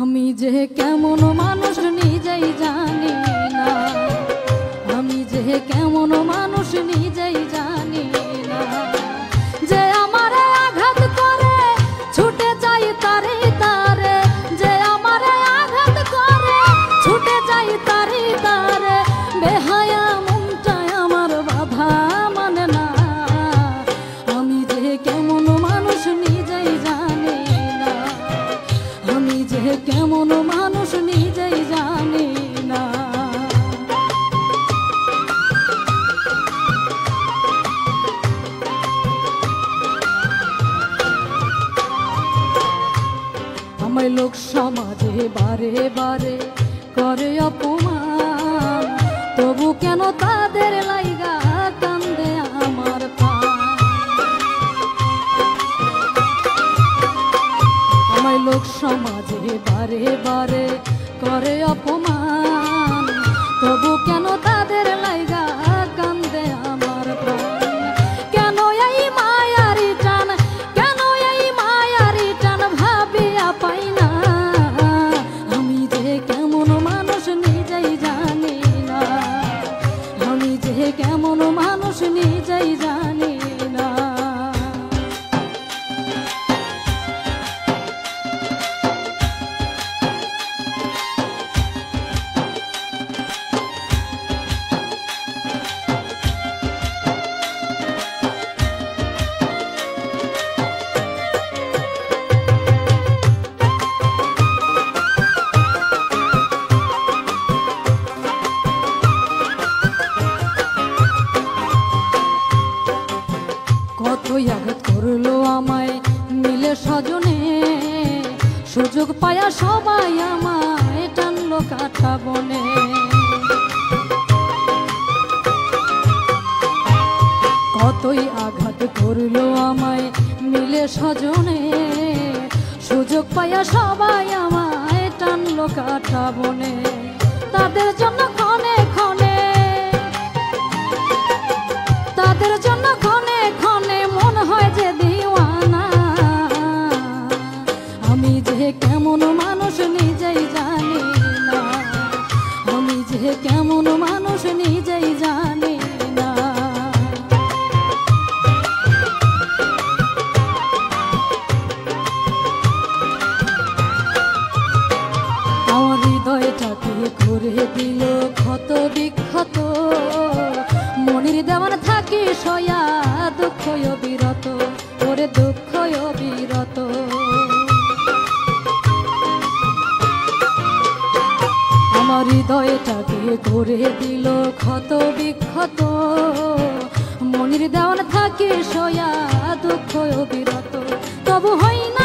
আমি যে কেমন মানুষ নিজেই জানি না, আমি যে কেমন মানুষ নিজেই জানি না। যে আমারে আঘাত করে ছুটে যাই তারে তারে, যে আমারে আঘাত করে ছুটে যাই তারে তারে, বেহায়া মনটায় আমার বাধা মানে না। আমি যে কেমন মানুষ নিজেই জানি না, আমি যে কেমন মানুষ নিজেই জানি না। আমায় লোক সমাজে বারে বারে করে অপমান, তবু কেন তাদের লাইগা কান্দে আমার প্রাণ। আমায় লোক সমাজে বারে বারে করে অপমান, তবু কেন তাদের লাইগা কান্দে আমার প্রাণ। কেন এই মায়ারি টান, কেন এই মায়ারি টান ভাবিয়া পাই না। আমি যে কেমন মানুষ নিজেই জানি না, আমি যে কেমন মানুষ নিজেই জানি না। কতই আঘাত করলো আমায় মিলে স্বজনে, সুযোগ পায়া সবাই আমায় টানলো কাটা বনে। কতই আঘাত করলো আমায় মিলে স্বজনে, সুযোগ পায়া সবাই আমায় টানলো কাটা বনে। তাদের জন্য ক্ষণে ক্ষণে, তাদের জন্য ক্ষণে ক্ষণে মন হয় যে দিওয়ানা। আমি যে কেমন মানুষ নিজেই জানি না, আমি যে কেমন মানুষ নিজেই জানি না। আমার হৃদয়টাকে করে দিল ক্ষত বিক্ষত, মনির দেওয়ান থাকি সয়া দুঃখ বিরত, ওরে দুঃখ বিরত। আমার হৃদয়টাকে করে দিল ক্ষত বিক্ষত, মনির দেওয়ান থাকি সয়া দুঃখ বিরত। তবু হয় না